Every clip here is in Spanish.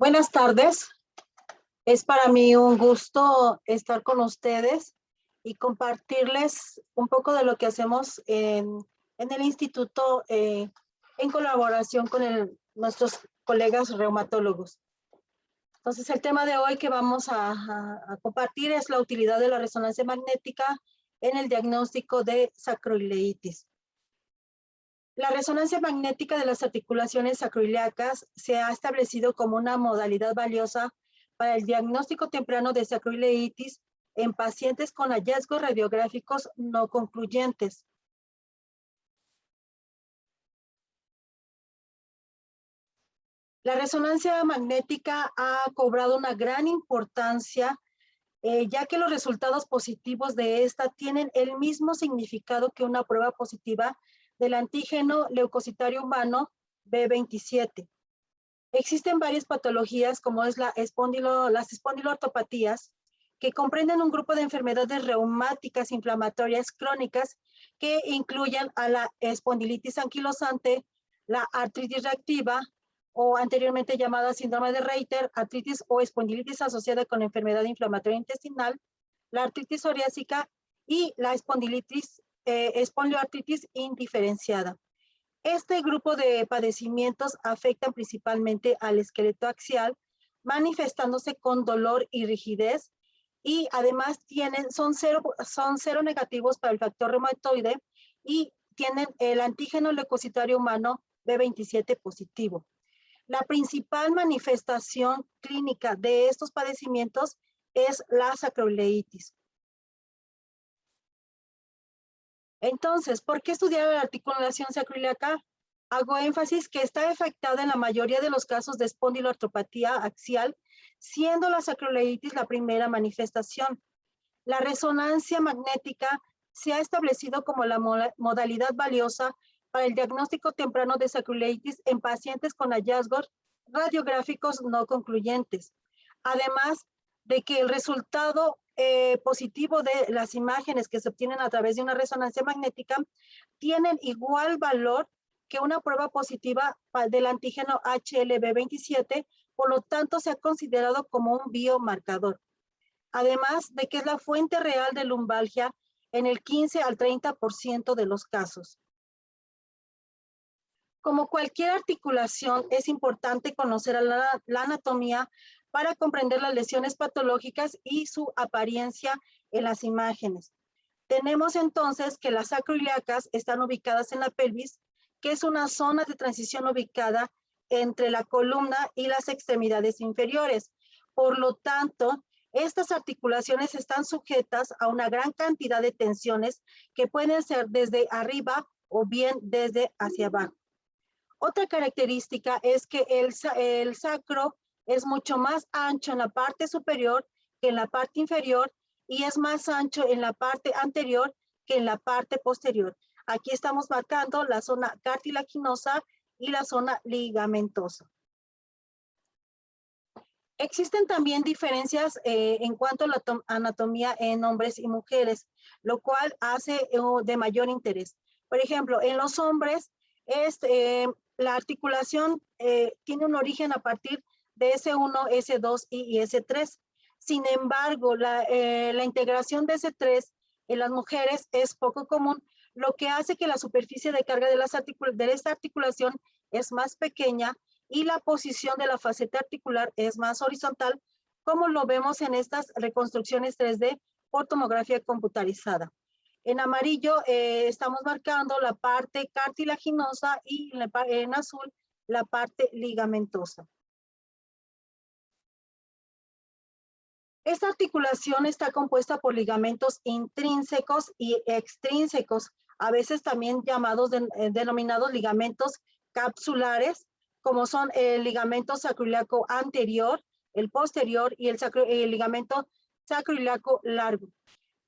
Buenas tardes. Es para mí un gusto estar con ustedes y compartirles un poco de lo que hacemos en el instituto en colaboración con nuestros colegas reumatólogos. Entonces, el tema de hoy que vamos a compartir es la utilidad de la resonancia magnética en el diagnóstico de sacroileitis. La resonancia magnética de las articulaciones sacroiliacas se ha establecido como una modalidad valiosa para el diagnóstico temprano de sacroileitis en pacientes con hallazgos radiográficos no concluyentes. La resonancia magnética ha cobrado una gran importancia, ya que los resultados positivos de esta tienen el mismo significado que una prueba positiva del antígeno leucocitario humano B27. Existen varias patologías como es las espondiloartropatías, que comprenden un grupo de enfermedades reumáticas inflamatorias crónicas que incluyen a la espondilitis anquilosante, la artritis reactiva o anteriormente llamada síndrome de Reiter, artritis o espondilitis asociada con enfermedad inflamatoria intestinal, la artritis psoriásica y la espondiloartritis indiferenciada. Este grupo de padecimientos afectan principalmente al esqueleto axial, manifestándose con dolor y rigidez, y además son cero negativos para el factor reumatoide y tienen el antígeno leucocitario humano B27 positivo. La principal manifestación clínica de estos padecimientos es la sacroileitis. Entonces, ¿por qué estudiar la articulación sacroiliaca? Hago énfasis que está afectada en la mayoría de los casos de espondiloartropatía axial, siendo la sacroileitis la primera manifestación. La resonancia magnética se ha establecido como la modalidad valiosa para el diagnóstico temprano de sacroileitis en pacientes con hallazgos radiográficos no concluyentes. Además de que el resultado positivo de las imágenes que se obtienen a través de una resonancia magnética tienen igual valor que una prueba positiva del antígeno HLB27, por lo tanto se ha considerado como un biomarcador. Además de que es la fuente real de lumbalgia en el 15 al 30% de los casos. Como cualquier articulación, es importante conocer la anatomía para comprender las lesiones patológicas y su apariencia en las imágenes. Tenemos entonces que las sacroiliacas están ubicadas en la pelvis, que es una zona de transición ubicada entre la columna y las extremidades inferiores. Por lo tanto, estas articulaciones están sujetas a una gran cantidad de tensiones que pueden ser desde arriba o bien desde hacia abajo. Otra característica es que el sacro es mucho más ancho en la parte superior que en la parte inferior y es más ancho en la parte anterior que en la parte posterior. Aquí estamos marcando la zona cartilaginosa y la zona ligamentosa. Existen también diferencias en cuanto a la anatomía en hombres y mujeres, lo cual hace de mayor interés. Por ejemplo, en los hombres, la articulación tiene un origen a partir de S1, S2 y S3. Sin embargo, la integración de S3 en las mujeres es poco común, lo que hace que la superficie de carga de esta articulación es más pequeña y la posición de la faceta articular es más horizontal, como lo vemos en estas reconstrucciones 3D por tomografía computarizada. En amarillo estamos marcando la parte cartilaginosa y en azul la parte ligamentosa. Esta articulación está compuesta por ligamentos intrínsecos y extrínsecos, a veces también denominados ligamentos capsulares, como son el ligamento sacroiliaco anterior, el posterior y el ligamento sacroiliaco largo.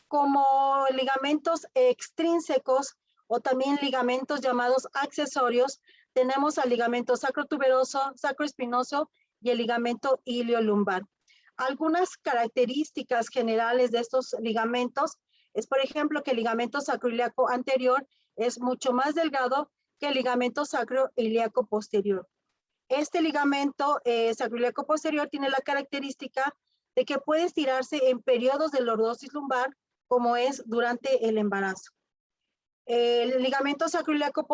Como ligamentos extrínsecos o también ligamentos llamados accesorios, tenemos al ligamento sacrotuberoso, sacroespinoso y el ligamento iliolumbar. Algunas características generales de estos ligamentos es, por ejemplo, que el ligamento sacroiliaco anterior es mucho más delgado que el ligamento sacroiliaco posterior. Este ligamento sacroiliaco posterior tiene la característica de que puede estirarse en periodos de lordosis lumbar, como es durante el embarazo. El ligamento sacroiliaco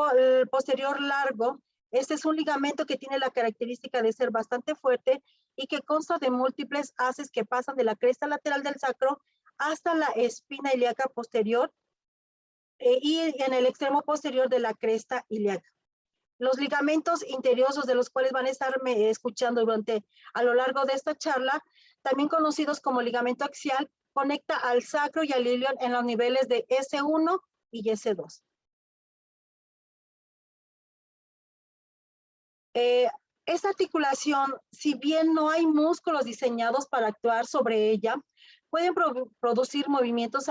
posterior largo, este es un ligamento que tiene la característica de ser bastante fuerte y que consta de múltiples haces que pasan de la cresta lateral del sacro hasta la espina ilíaca posterior y en el extremo posterior de la cresta ilíaca. Los ligamentos interiosos, de los cuales van a estar escuchando a lo largo de esta charla, también conocidos como ligamento axial, conecta al sacro y al ilion en los niveles de S1 y S2. Esta articulación, si bien no hay músculos diseñados para actuar sobre ella, pueden producir movimientos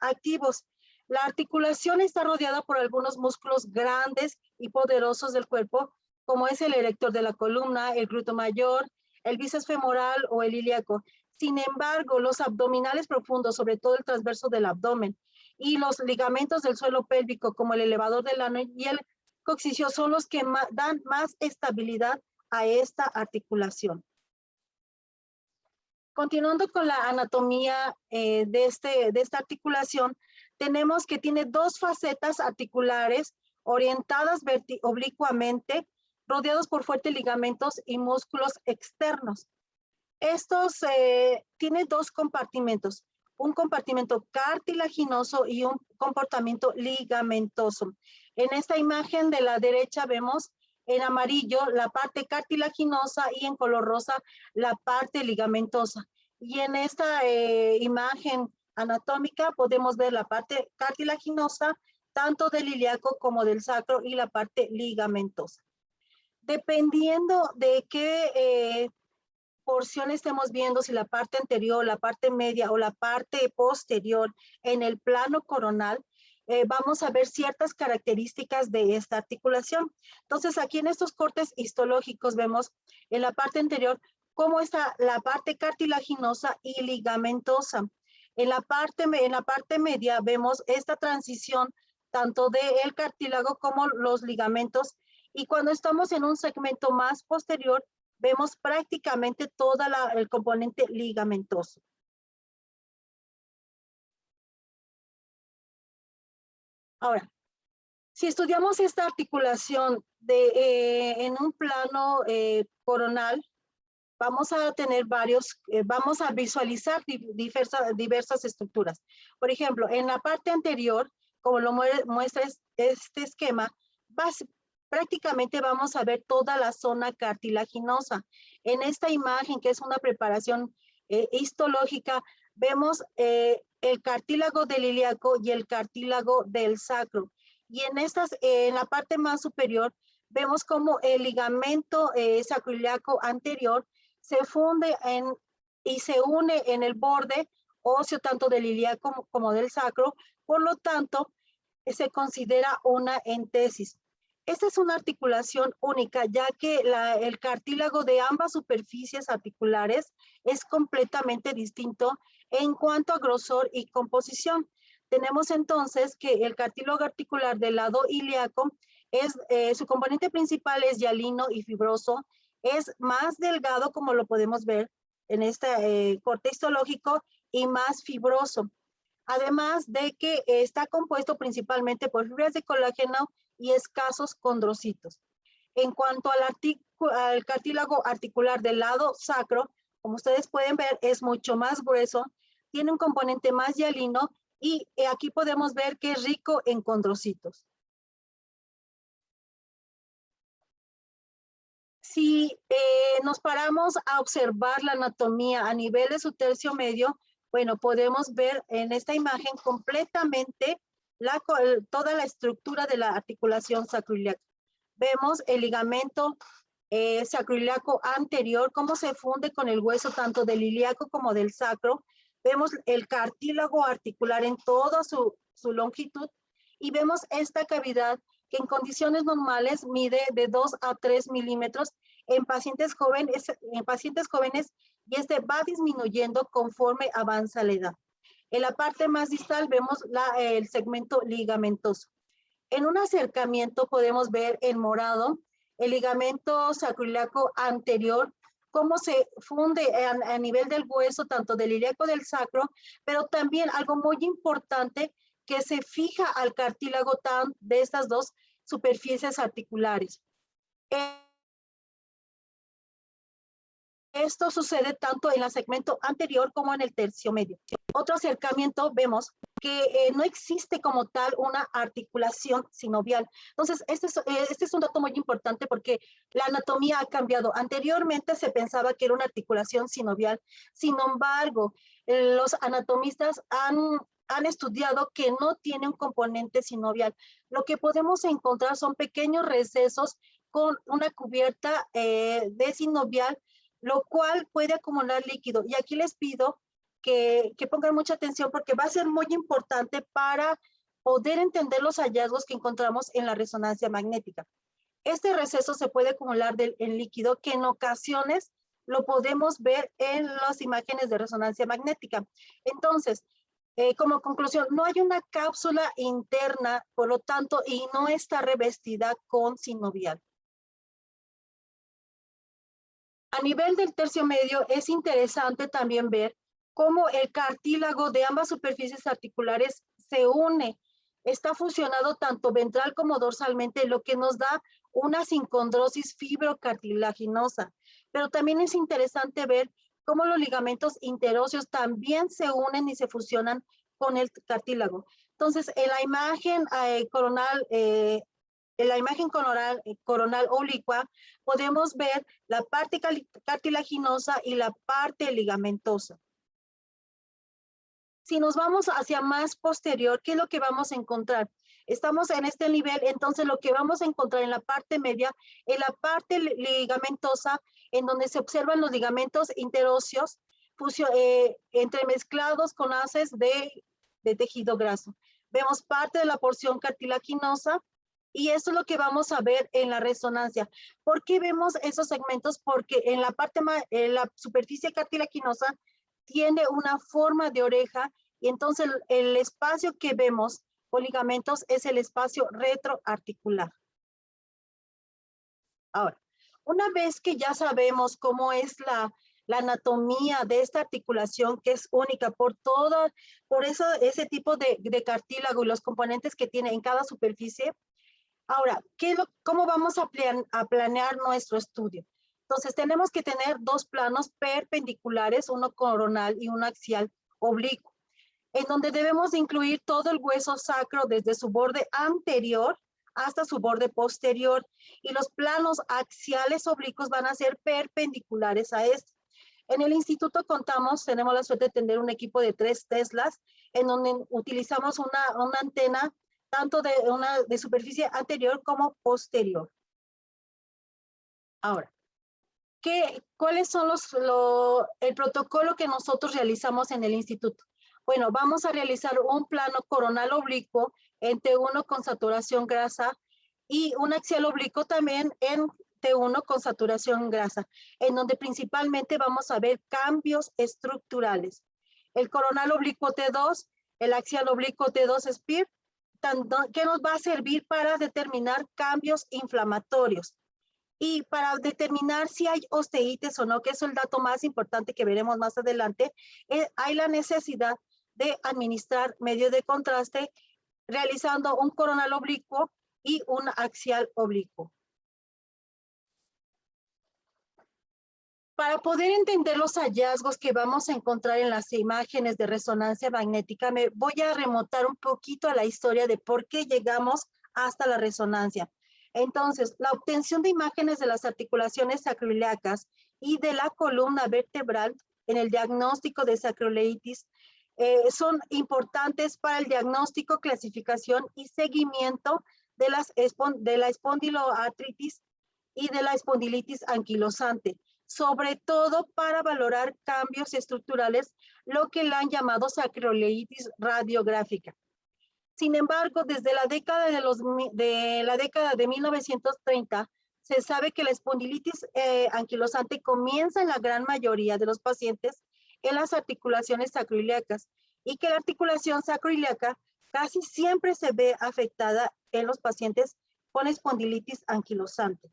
activos. La articulación está rodeada por algunos músculos grandes y poderosos del cuerpo, como es el erector de la columna, el glúteo mayor, el bíceps femoral o el ilíaco. Sin embargo, los abdominales profundos, sobre todo el transverso del abdomen, y los ligamentos del suelo pélvico, como el elevador del ano y el coxisio, son los que dan más estabilidad a esta articulación. Continuando con la anatomía de esta articulación, tenemos que tiene dos facetas articulares orientadas oblicuamente, rodeados por fuertes ligamentos y músculos externos. Estos tienen dos compartimentos, un compartimento cartilaginoso y un comportamiento ligamentoso. En esta imagen de la derecha vemos en amarillo la parte cartilaginosa y en color rosa la parte ligamentosa. Y en esta imagen anatómica podemos ver la parte cartilaginosa tanto del ilíaco como del sacro y la parte ligamentosa. Dependiendo de qué porción estemos viendo, si la parte anterior, la parte media o la parte posterior en el plano coronal, vamos a ver ciertas características de esta articulación. Entonces, aquí en estos cortes histológicos vemos en la parte anterior cómo está la parte cartilaginosa y ligamentosa. En la parte media vemos esta transición tanto del cartílago como los ligamentos, y cuando estamos en un segmento más posterior, vemos prácticamente todo el componente ligamentoso. Ahora, si estudiamos esta articulación en un plano coronal, vamos a tener vamos a visualizar diversas estructuras. Por ejemplo, en la parte anterior, como lo muestra este esquema, prácticamente vamos a ver toda la zona cartilaginosa. En esta imagen, que es una preparación histológica, vemos el cartílago del ilíaco y el cartílago del sacro. Y en la parte más superior, vemos como el ligamento sacroiliaco anterior se funde y se une en el borde óseo tanto del ilíaco como del sacro. Por lo tanto, se considera una entesis. Esta es una articulación única, ya que el cartílago de ambas superficies articulares es completamente distinto en cuanto a grosor y composición. Tenemos entonces que el cartílago articular del lado ilíaco su componente principal es hialino y fibroso, es más delgado, como lo podemos ver en este corte histológico, y más fibroso. Además de que está compuesto principalmente por fibras de colágeno y escasos condrocitos. En cuanto al cartílago articular del lado sacro, como ustedes pueden ver, es mucho más grueso, tiene un componente más hialino y aquí podemos ver que es rico en condrocitos. Si nos paramos a observar la anatomía a nivel de su tercio medio, bueno, podemos ver en esta imagen completamente toda la estructura de la articulación sacroiliaca. Vemos el ligamento sacroiliaco anterior, cómo se funde con el hueso tanto del ilíaco como del sacro. Vemos el cartílago articular en toda su longitud y vemos esta cavidad que en condiciones normales mide de 2 a 3 milímetros en pacientes jóvenes y este va disminuyendo conforme avanza la edad. En la parte más distal vemos el segmento ligamentoso. En un acercamiento podemos ver en morado el ligamento sacroiliaco anterior, cómo se funde a nivel del hueso, tanto del ilíaco del sacro, pero también algo muy importante que se fija al cartílago de estas dos superficies articulares. Esto sucede tanto en el segmento anterior como en el tercio medio. Otro acercamiento, vemos que no existe como tal una articulación sinovial. Entonces, este es un dato muy importante porque la anatomía ha cambiado. Anteriormente se pensaba que era una articulación sinovial. Sin embargo, los anatomistas han estudiado que no tiene un componente sinovial. Lo que podemos encontrar son pequeños recesos con una cubierta de sinovial, lo cual puede acumular líquido. Y aquí les pido que pongan mucha atención porque va a ser muy importante para poder entender los hallazgos que encontramos en la resonancia magnética. Este receso se puede acumular en líquido que en ocasiones lo podemos ver en las imágenes de resonancia magnética. Entonces, como conclusión, no hay una cápsula interna, por lo tanto, y no está revestida con sinovial. A nivel del tercio medio es interesante también ver cómo el cartílago de ambas superficies articulares se une. Está fusionado tanto ventral como dorsalmente, lo que nos da una sincondrosis fibrocartilaginosa. Pero también es interesante ver cómo los ligamentos interóseos también se unen y se fusionan con el cartílago. Entonces, en la imagen coronal, en la imagen coronal oblicua podemos ver la parte cartilaginosa y la parte ligamentosa. Si nos vamos hacia más posterior, ¿qué es lo que vamos a encontrar? Estamos en este nivel, entonces lo que vamos a encontrar en la parte media, en la parte ligamentosa, en donde se observan los ligamentos interóseos entremezclados con haces de tejido graso. Vemos parte de la porción cartilaginosa, y eso es lo que vamos a ver en la resonancia. ¿Por qué vemos esos segmentos? Porque en la parte, en la superficie cartilaginosa tiene una forma de oreja y entonces el espacio que vemos con ligamentos es el espacio retroarticular. Ahora, una vez que ya sabemos cómo es la anatomía de esta articulación, que es única por ese tipo de cartílago y los componentes que tiene en cada superficie, ahora, ¿cómo vamos a planear nuestro estudio? Entonces, tenemos que tener dos planos perpendiculares, uno coronal y uno axial oblicuo, en donde debemos incluir todo el hueso sacro desde su borde anterior hasta su borde posterior, y los planos axiales oblicuos van a ser perpendiculares a este. En el instituto tenemos la suerte de tener un equipo de 3 Teslas, en donde utilizamos una antena tanto de superficie anterior como posterior. Ahora, ¿cuáles son el protocolo que nosotros realizamos en el instituto? Bueno, vamos a realizar un plano coronal oblicuo en T1 con saturación grasa y un axial oblicuo también en T1 con saturación grasa, en donde principalmente vamos a ver cambios estructurales. El coronal oblicuo T2, el axial oblicuo T2 SPIR, que nos va a servir para determinar cambios inflamatorios y para determinar si hay osteitis o no, que es el dato más importante que veremos más adelante. Hay la necesidad de administrar medio de contraste realizando un coronal oblicuo y un axial oblicuo. Para poder entender los hallazgos que vamos a encontrar en las imágenes de resonancia magnética, me voy a remontar un poquito a la historia de por qué llegamos hasta la resonancia. Entonces, la obtención de imágenes de las articulaciones sacroiliacas y de la columna vertebral en el diagnóstico de sacroileitis son importantes para el diagnóstico, clasificación y seguimiento de la espondiloartritis y de la espondilitis anquilosante, sobre todo para valorar cambios estructurales, lo que la han llamado sacroileitis radiográfica. Sin embargo, desde la década de 1930, se sabe que la espondilitis anquilosante comienza en la gran mayoría de los pacientes en las articulaciones sacroiliacas y que la articulación sacroiliaca casi siempre se ve afectada en los pacientes con espondilitis anquilosante.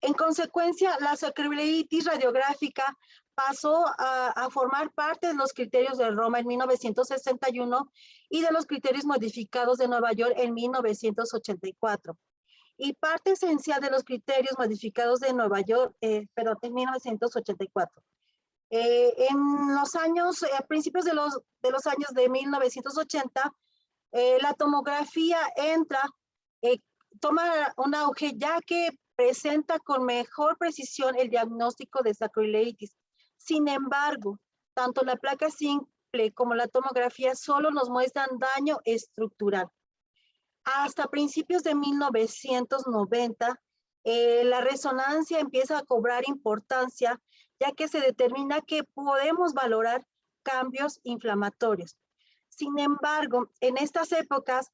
En consecuencia, la sacroileitis radiográfica pasó a formar parte de los criterios de Roma en 1961 y de los criterios modificados de Nueva York en 1984. Y parte esencial de los criterios modificados de Nueva York, en 1984. En los años, a principios de los años de 1980, la tomografía toma un auge ya que presenta con mejor precisión el diagnóstico de sacroileitis. Sin embargo, tanto la placa simple como la tomografía solo nos muestran daño estructural. Hasta principios de 1990, la resonancia empieza a cobrar importancia, ya que se determina que podemos valorar cambios inflamatorios. Sin embargo, en estas épocas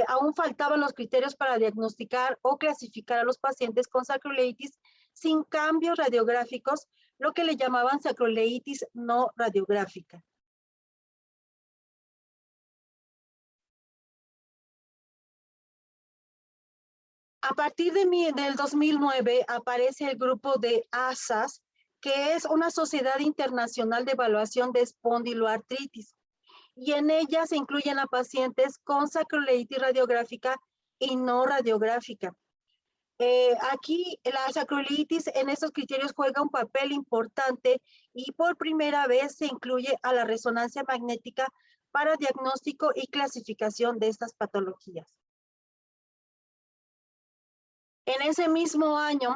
aún faltaban los criterios para diagnosticar o clasificar a los pacientes con sacroileitis sin cambios radiográficos, lo que le llamaban sacroileitis no radiográfica. A partir del 2009 aparece el grupo de ASAS, que es una sociedad internacional de evaluación de espondiloartritis, y en ella se incluyen a pacientes con sacroileitis radiográfica y no radiográfica. Aquí la sacroileitis en estos criterios juega un papel importante y por primera vez se incluye a la resonancia magnética para diagnóstico y clasificación de estas patologías. En ese mismo año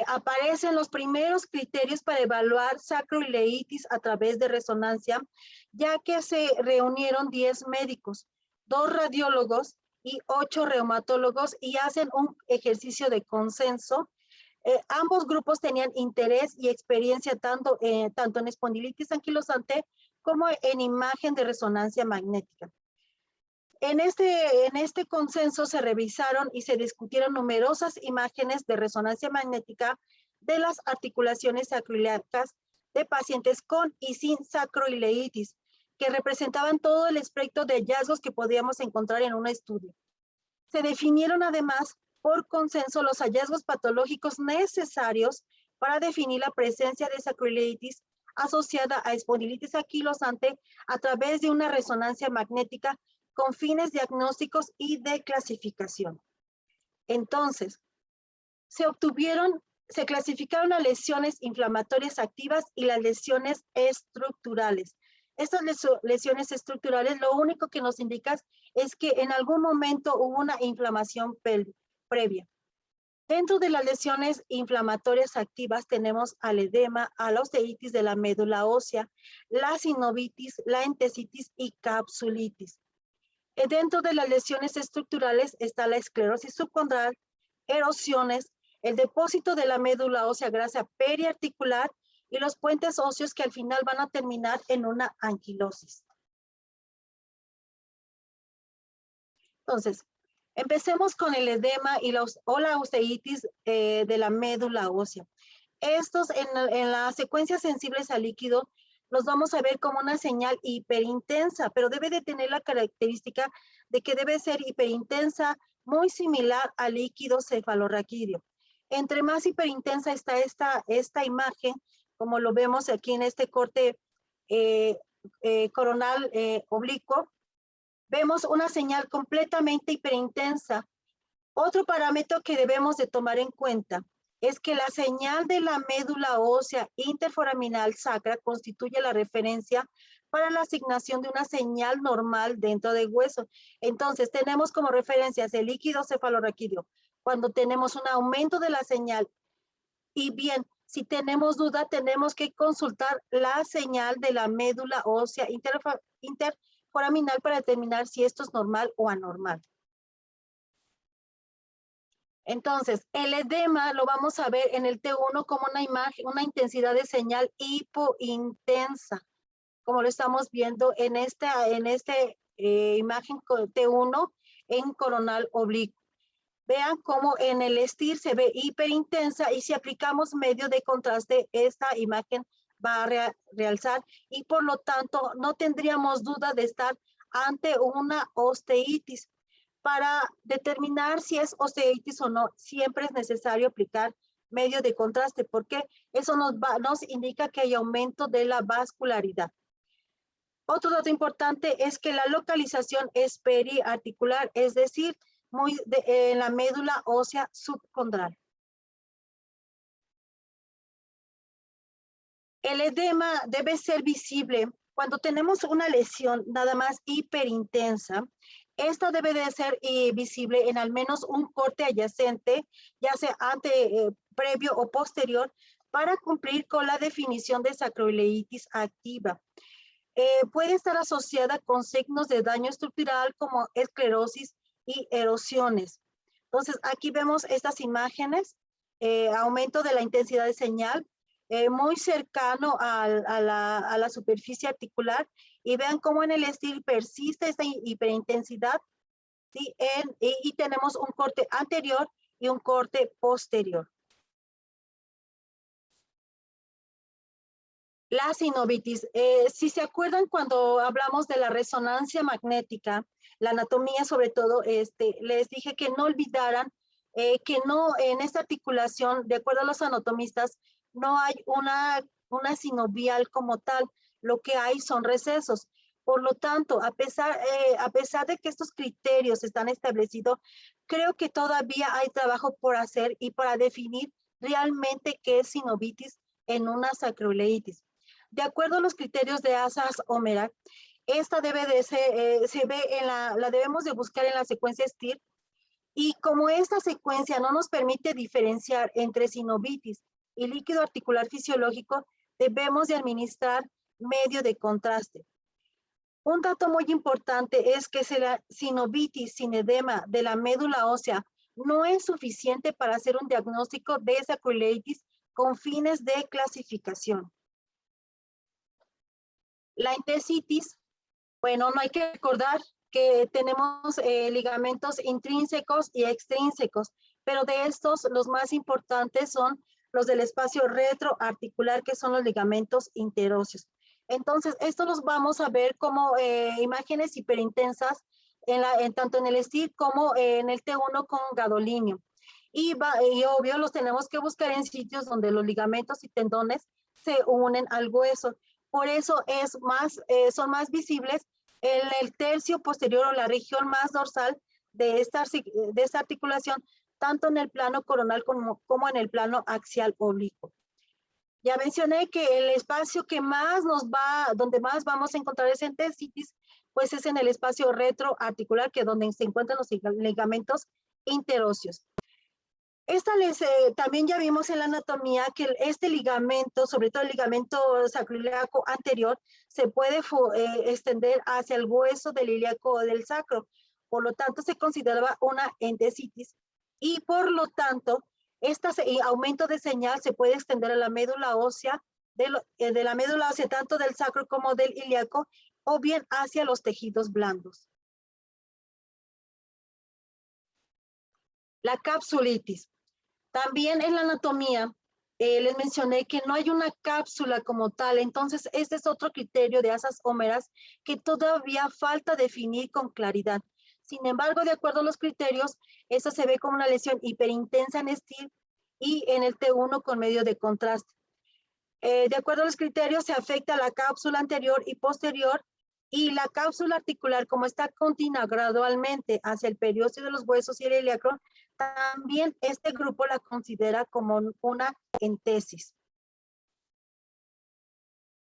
aparecen los primeros criterios para evaluar sacroileitis a través de resonancia, ya que se reunieron 10 médicos, 2 radiólogos y 8 reumatólogos y hacen un ejercicio de consenso. Ambos grupos tenían interés y experiencia tanto en espondilitis anquilosante como en imagen de resonancia magnética. En este consenso se revisaron y se discutieron numerosas imágenes de resonancia magnética de las articulaciones sacroiliacas de pacientes con y sin sacroileitis, que representaban todo el espectro de hallazgos que podíamos encontrar en un estudio. Se definieron además por consenso los hallazgos patológicos necesarios para definir la presencia de sacroileitis asociada a espondilitis anquilosante a través de una resonancia magnética con fines diagnósticos y de clasificación. Entonces, se clasificaron las lesiones inflamatorias activas y las lesiones estructurales. Estas lesiones estructurales lo único que nos indica es que en algún momento hubo una inflamación previa. Dentro de las lesiones inflamatorias activas tenemos al edema, a la osteitis de la médula ósea, la sinovitis, la entesitis y capsulitis. Dentro de las lesiones estructurales está la esclerosis subcondral, erosiones, el depósito de la médula ósea grasa periarticular y los puentes óseos que al final van a terminar en una anquilosis. Entonces, empecemos con el edema y la osteitis de la médula ósea. Estos en la secuencia sensibles al líquido los vamos a ver como una señal hiperintensa, pero debe de tener la característica de que debe ser hiperintensa, muy similar al líquido cefalorraquídeo. Entre más hiperintensa está esta imagen, como lo vemos aquí en este corte coronal oblicuo, vemos una señal completamente hiperintensa. Otro parámetro que debemos de tomar en cuenta es que la señal de la médula ósea interforaminal sacra constituye la referencia para la asignación de una señal normal dentro del hueso. Entonces, tenemos como referencias el líquido cefalorraquídeo cuando tenemos un aumento de la señal. Y bien, si tenemos duda, tenemos que consultar la señal de la médula ósea interforaminal para determinar si esto es normal o anormal. Entonces, el edema lo vamos a ver en el T1 como una imagen, una intensidad de señal hipointensa, como lo estamos viendo en esta imagen T1 en coronal oblicuo. Vean cómo en el STIR se ve hiperintensa y si aplicamos medio de contraste, esta imagen va a realzar y por lo tanto no tendríamos duda de estar ante una osteitis. Para determinar si es osteitis o no, siempre es necesario aplicar medio de contraste, porque eso nos indica que hay aumento de la vascularidad. Otro dato importante es que la localización es periarticular, es decir, en la médula ósea subcondral. El edema debe ser visible cuando tenemos una lesión nada más hiperintensa. Esta debe de ser visible en al menos un corte adyacente, ya sea previo o posterior, para cumplir con la definición de sacroileitis activa. Puede estar asociada con signos de daño estructural como esclerosis y erosiones. Entonces, aquí vemos estas imágenes, aumento de la intensidad de señal, muy cercano a la superficie articular, y vean cómo en el estilo persiste esta hiperintensidad, ¿sí? Y tenemos un corte anterior y un corte posterior. La sinovitis, si se acuerdan cuando hablamos de la resonancia magnética, la anatomía sobre todo, les dije que no olvidaran que no, en esta articulación, de acuerdo a los anatomistas, no hay una sinovial como tal, lo que hay son recesos. Por lo tanto, a pesar de que estos criterios están establecidos, creo que todavía hay trabajo por hacer y para definir realmente qué es sinovitis en una sacroileitis. De acuerdo a los criterios de Assas-Omerak, esta debe de ser, la debemos de buscar en la secuencia STIR, y como esta secuencia no nos permite diferenciar entre sinovitis y líquido articular fisiológico, debemos de administrar medio de contraste. Un dato muy importante es que si la sinovitis sin edema de la médula ósea no es suficiente para hacer un diagnóstico de sacroileitis con fines de clasificación. La entesitis, bueno, no hay que recordar que tenemos ligamentos intrínsecos y extrínsecos, pero de estos los más importantes son los del espacio retroarticular, que son los ligamentos interóseos. Entonces, estos los vamos a ver como imágenes hiperintensas tanto en el STIR como en el T1 con gadolinio. Y obvio, los tenemos que buscar en sitios donde los ligamentos y tendones se unen al hueso. Por eso son más visibles en el tercio posterior o la región más dorsal de esta articulación, tanto en el plano coronal como en el plano axial oblicuo. Ya mencioné que el espacio que donde más vamos a encontrar esa entesitis, pues es en el espacio retroarticular, que es donde se encuentran los ligamentos interóseos. También ya vimos en la anatomía que este ligamento, sobre todo el ligamento sacroiliaco anterior, se puede extender hacia el hueso del ilíaco o del sacro. Por lo tanto, se consideraba una entesitis, y por lo tanto, este aumento de señal se puede extender a la médula ósea, de la médula ósea tanto del sacro como del ilíaco, o bien hacia los tejidos blandos. La capsulitis. También en la anatomía les mencioné que no hay una cápsula como tal, entonces este es otro criterio de Assas-Omerak que todavía falta definir con claridad. Sin embargo, de acuerdo a los criterios, esta se ve como una lesión hiperintensa en STIR y en el T1 con medio de contraste. De acuerdo a los criterios, se afecta la cápsula anterior y posterior, y la cápsula articular, como está continua gradualmente hacia el periósteo de los huesos y el ilíaco, también este grupo la considera como una entesis.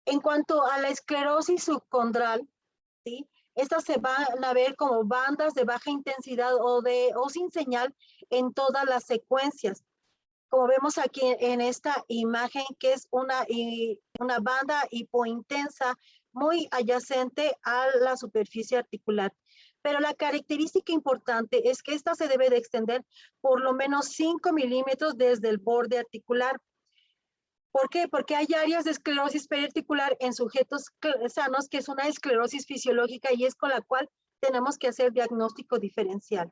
En cuanto a la esclerosis subcondral, ¿sí? Estas se van a ver como bandas de baja intensidad o sin señal en todas las secuencias. Como vemos aquí en esta imagen, que es una banda hipointensa muy adyacente a la superficie articular. Pero la característica importante es que esta se debe de extender por lo menos 5 milímetros desde el borde articular. ¿Por qué? Porque hay áreas de esclerosis periarticular en sujetos sanos, que es una esclerosis fisiológica, y es con la cual tenemos que hacer diagnóstico diferencial.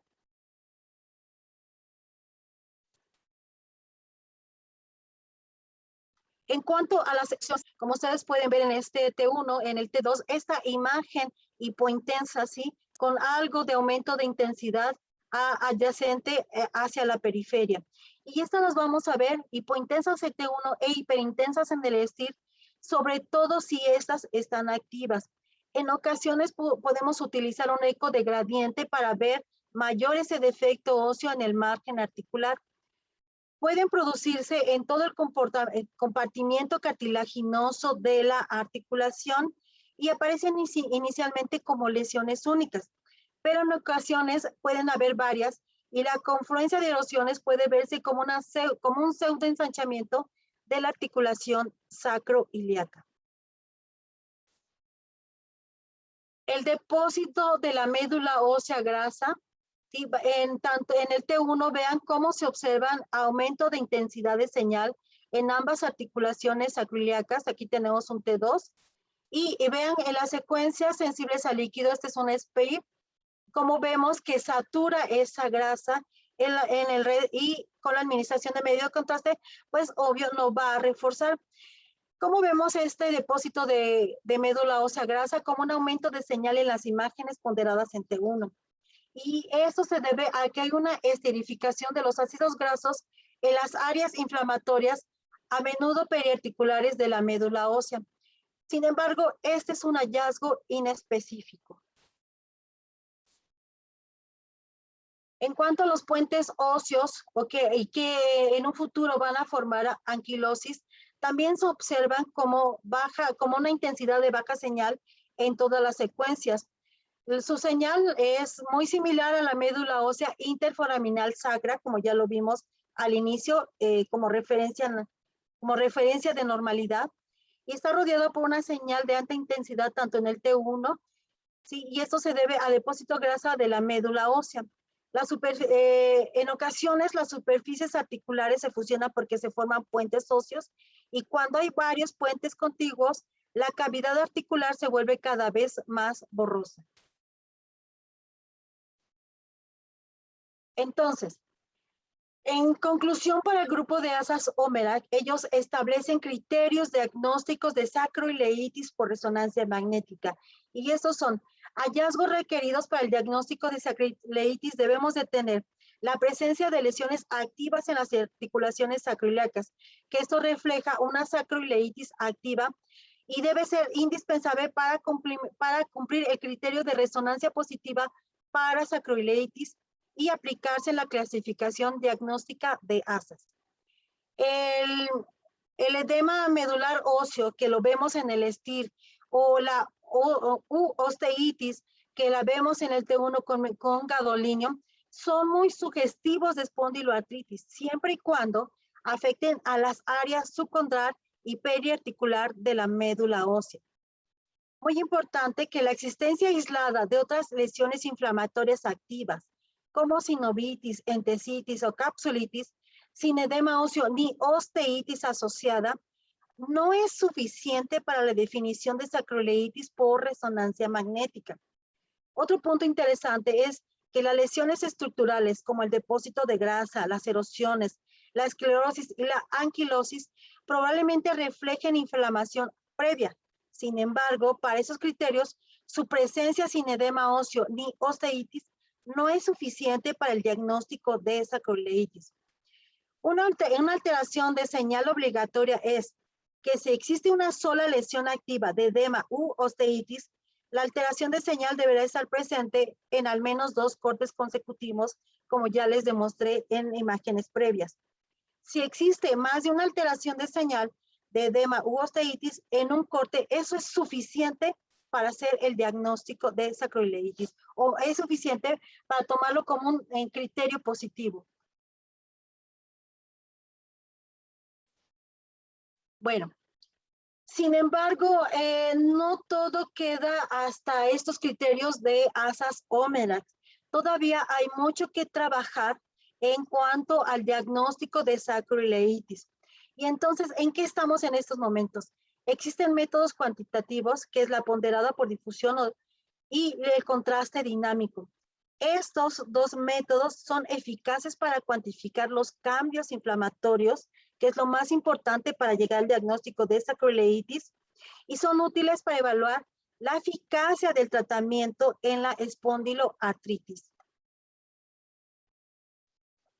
En cuanto a las secciones, como ustedes pueden ver en este T1, en el T2, esta imagen hipointensa, ¿sí? con algo de aumento de intensidad adyacente hacia la periferia. Y estas las vamos a ver, hipointensas en T1 e hiperintensas en el STIR, sobre todo si estas están activas. En ocasiones podemos utilizar un eco de gradiente para ver mayor ese defecto óseo en el margen articular. Pueden producirse en todo el compartimiento cartilaginoso de la articulación y aparecen inicialmente como lesiones únicas, pero en ocasiones pueden haber varias y la confluencia de erosiones puede verse como un pseudoensanchamiento de la articulación sacroiliaca. El depósito de la médula ósea grasa, tanto en el T1 vean cómo se observan aumento de intensidad de señal en ambas articulaciones sacroiliacas. Aquí tenemos un T2 y vean en las secuencias sensibles al líquido, este es un SPIR, como vemos que satura esa grasa en el red y con la administración de medio de contraste, pues obvio no va a reforzar. ¿Cómo vemos este depósito de médula ósea grasa? Como un aumento de señal en las imágenes ponderadas en T1. Y esto se debe a que hay una esterificación de los ácidos grasos en las áreas inflamatorias, a menudo periarticulares de la médula ósea. Sin embargo, este es un hallazgo inespecífico. En cuanto a los puentes óseos, y que en un futuro van a formar anquilosis, también se observan como una intensidad de baja señal en todas las secuencias. Su señal es muy similar a la médula ósea interforaminal sacra, como ya lo vimos al inicio, como referencia de normalidad, y está rodeado por una señal de alta intensidad tanto en el T1, ¿sí? Y esto se debe a depósito grasa de la médula ósea. En ocasiones las superficies articulares se fusionan porque se forman puentes óseos y cuando hay varios puentes contiguos, la cavidad articular se vuelve cada vez más borrosa. Entonces, en conclusión, para el grupo de ASAS OMERACT, ellos establecen criterios diagnósticos de sacroileitis por resonancia magnética. Y estos son hallazgos requeridos para el diagnóstico de sacroileitis. Debemos de tener la presencia de lesiones activas en las articulaciones sacroiliacas, que esto refleja una sacroileitis activa y debe ser indispensable para cumplir el criterio de resonancia positiva para sacroileitis y aplicarse en la clasificación diagnóstica de ASAS. El edema medular óseo, que lo vemos en el STIR, o la osteitis, que la vemos en el T1 con gadolinio, son muy sugestivos de espondiloartritis, siempre y cuando afecten a las áreas subcondral y periarticular de la médula ósea. Muy importante que la existencia aislada de otras lesiones inflamatorias activas, como sinovitis, entesitis o capsulitis, sin edema óseo ni osteitis asociada, no es suficiente para la definición de sacroileitis por resonancia magnética. Otro punto interesante es que las lesiones estructurales como el depósito de grasa, las erosiones, la esclerosis y la anquilosis probablemente reflejen inflamación previa. Sin embargo, para esos criterios, su presencia sin edema óseo ni osteitis no es suficiente para el diagnóstico de sacroileitis. Una alteración de señal obligatoria es que si existe una sola lesión activa de edema u osteitis, la alteración de señal deberá estar presente en al menos 2 cortes consecutivos, como ya les demostré en imágenes previas. Si existe más de una alteración de señal de edema u osteitis en un corte, eso es suficiente para hacer el diagnóstico de sacroileitis o es suficiente para tomarlo como un criterio positivo. Bueno, sin embargo, no todo queda hasta estos criterios de ASAS OMERACT. Todavía hay mucho que trabajar en cuanto al diagnóstico de sacroileitis. Y entonces, ¿en qué estamos en estos momentos? Existen métodos cuantitativos, que es la ponderada por difusión y el contraste dinámico. Estos 2 métodos son eficaces para cuantificar los cambios inflamatorios, que es lo más importante para llegar al diagnóstico de sacroileitis, y son útiles para evaluar la eficacia del tratamiento en la espondiloartritis.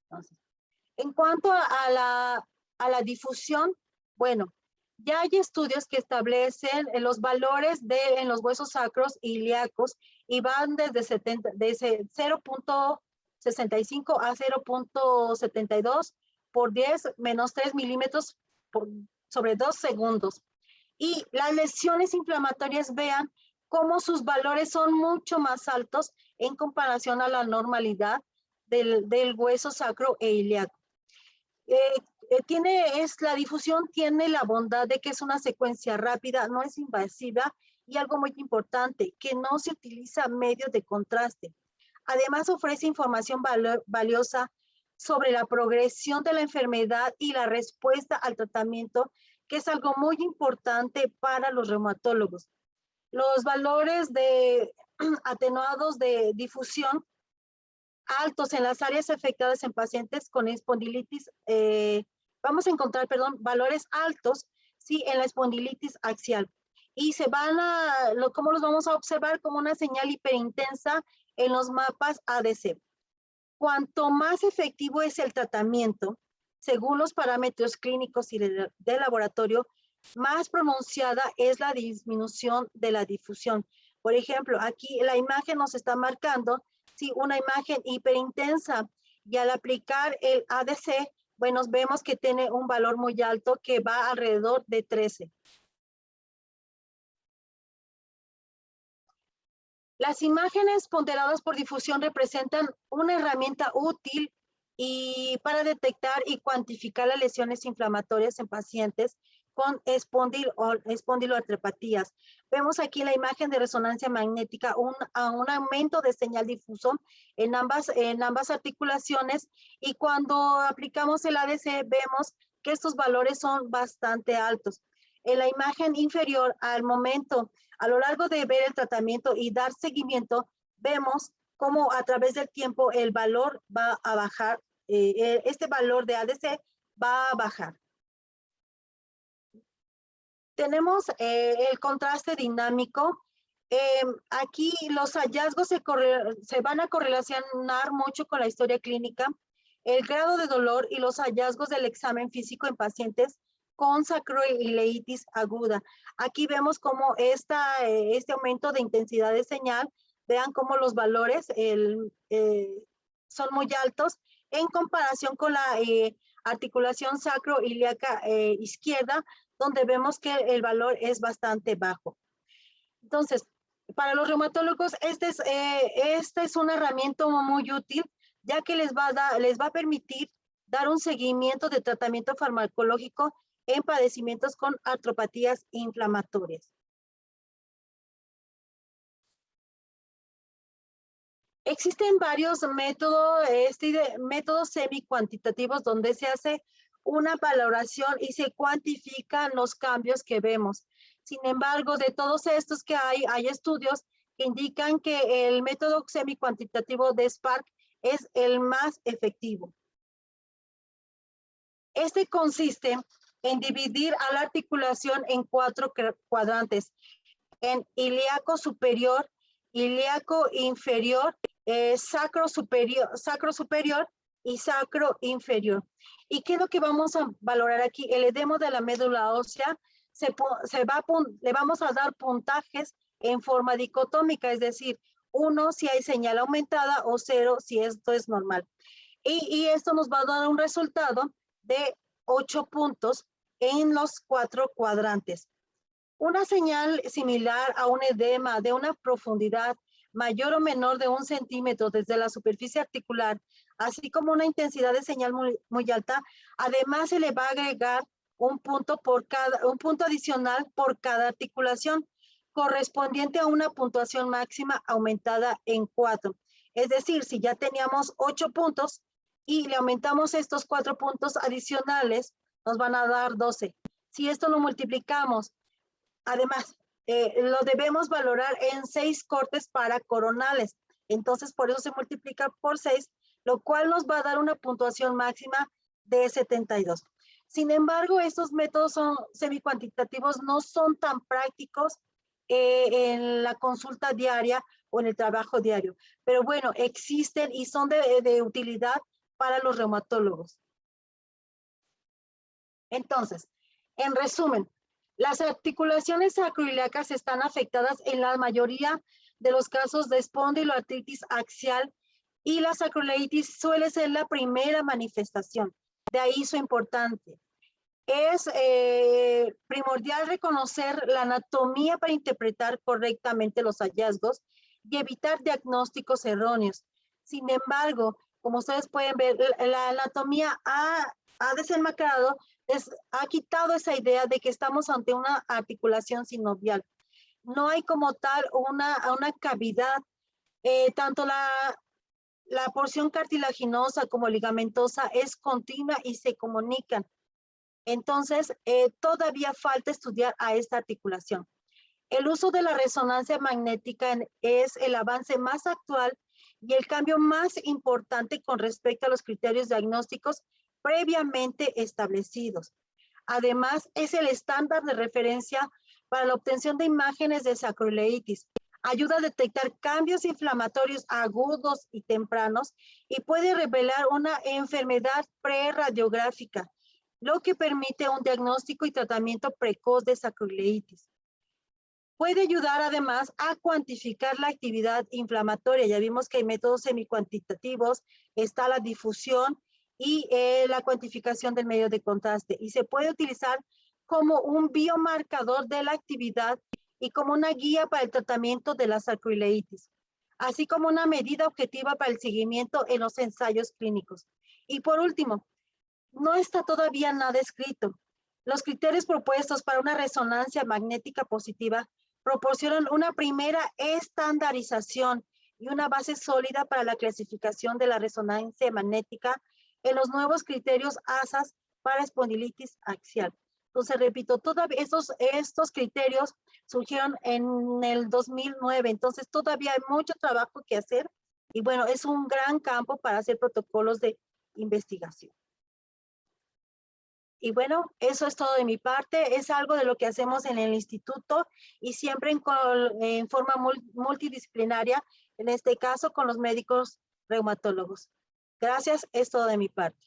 Entonces, en cuanto a la difusión, bueno, ya hay estudios que establecen los valores en los huesos sacros e ilíacos y van desde 0.65 a 0.72 por 10 menos 3 milímetros sobre 2 segundos. Y las lesiones inflamatorias, vean cómo sus valores son mucho más altos en comparación a la normalidad del hueso sacro e ilíaco. La difusión tiene la bondad de que es una secuencia rápida, no es invasiva y algo muy importante, que no se utiliza medios de contraste. Además, ofrece información valiosa sobre la progresión de la enfermedad y la respuesta al tratamiento, que es algo muy importante para los reumatólogos. Los valores atenuados de difusión altos en las áreas afectadas en pacientes con espondilitis, vamos a encontrar, valores altos, sí, en la espondilitis axial. Y ¿cómo los vamos a observar? Como una señal hiperintensa en los mapas ADC. Cuanto más efectivo es el tratamiento, según los parámetros clínicos y de laboratorio, más pronunciada es la disminución de la difusión. Por ejemplo, aquí la imagen nos está marcando, sí, una imagen hiperintensa, y al aplicar el ADC, bueno, vemos que tiene un valor muy alto que va alrededor de 13. Las imágenes ponderadas por difusión representan una herramienta útil para detectar y cuantificar las lesiones inflamatorias en pacientes con espondiloartropatías. Vemos aquí la imagen de resonancia magnética, un aumento de señal difuso en ambas articulaciones, y cuando aplicamos el ADC vemos que estos valores son bastante altos. En la imagen inferior, a lo largo de ver el tratamiento y dar seguimiento, vemos cómo a través del tiempo el valor va a bajar, este valor de ADC va a bajar. Tenemos el contraste dinámico. Aquí los hallazgos se van a correlacionar mucho con la historia clínica, el grado de dolor y los hallazgos del examen físico en pacientes con sacroileitis aguda. Aquí vemos cómo este aumento de intensidad de señal, vean cómo los valores son muy altos en comparación con la articulación sacroiliaca izquierda, donde vemos que el valor es bastante bajo. Entonces, para los reumatólogos, esta es una herramienta muy útil, ya que les va a permitir dar un seguimiento de tratamiento farmacológico en padecimientos con artropatías inflamatorias. Existen varios métodos semi-cuantitativos donde se hace una valoración y se cuantifican los cambios que vemos. Sin embargo, de todos estos que hay estudios que indican que el método semi-cuantitativo de Spark es el más efectivo. Este consiste en dividir a la articulación en 4 cuadrantes, en ilíaco superior, ilíaco inferior, sacro superior y sacro inferior. ¿Y qué es lo que vamos a valorar aquí? El edema de la médula ósea, le vamos a dar puntajes en forma dicotómica, es decir, 1 si hay señal aumentada o 0 si esto es normal. Y esto nos va a dar un resultado de 8 puntos en los 4 cuadrantes. Una señal similar a un edema de una profundidad mayor o menor de 1 centímetro desde la superficie articular, así como una intensidad de señal muy alta, además se le va a agregar un punto adicional por cada articulación, correspondiente a una puntuación máxima aumentada en 4. Es decir, si ya teníamos 8 puntos y le aumentamos estos 4 puntos adicionales, nos van a dar 12. Si esto lo multiplicamos, además, lo debemos valorar en 6 cortes paracoronales. Entonces, por eso se multiplica por 6, lo cual nos va a dar una puntuación máxima de 72. Sin embargo, estos métodos semicuantitativos no son tan prácticos en la consulta diaria o en el trabajo diario. Pero bueno, existen y son de utilidad para los reumatólogos. Entonces, en resumen, las articulaciones sacroiliacas están afectadas en la mayoría de los casos de espondiloartritis axial y la sacroileitis suele ser la primera manifestación. De ahí su importancia. Es primordial reconocer la anatomía para interpretar correctamente los hallazgos y evitar diagnósticos erróneos. Sin embargo, como ustedes pueden ver, la anatomía ha desenmascarado, ha quitado esa idea de que estamos ante una articulación sinovial. No hay como tal una cavidad, tanto la porción cartilaginosa como ligamentosa es continua y se comunican. Entonces, todavía falta estudiar a esta articulación. El uso de la resonancia magnética es el avance más actual y el cambio más importante con respecto a los criterios diagnósticos previamente establecidos. Además, es el estándar de referencia para la obtención de imágenes de sacroileitis. Ayuda a detectar cambios inflamatorios agudos y tempranos y puede revelar una enfermedad preradiográfica, lo que permite un diagnóstico y tratamiento precoz de sacroileitis. Puede ayudar además a cuantificar la actividad inflamatoria. Ya vimos que hay métodos semicuantitativos, está la difusión y la cuantificación del medio de contraste. Y se puede utilizar como un biomarcador de la actividad y como una guía para el tratamiento de la sacroileitis, así como una medida objetiva para el seguimiento en los ensayos clínicos. Y por último, no está todavía nada escrito. Los criterios propuestos para una resonancia magnética positiva proporcionan una primera estandarización y una base sólida para la clasificación de la resonancia magnética en los nuevos criterios ASAS para espondilitis axial. Entonces, repito, todavía estos criterios surgieron en el 2009, entonces todavía hay mucho trabajo que hacer y bueno, es un gran campo para hacer protocolos de investigación. Y bueno, eso es todo de mi parte. Es algo de lo que hacemos en el instituto y siempre en forma multidisciplinaria, en este caso con los médicos reumatólogos. Gracias, es todo de mi parte.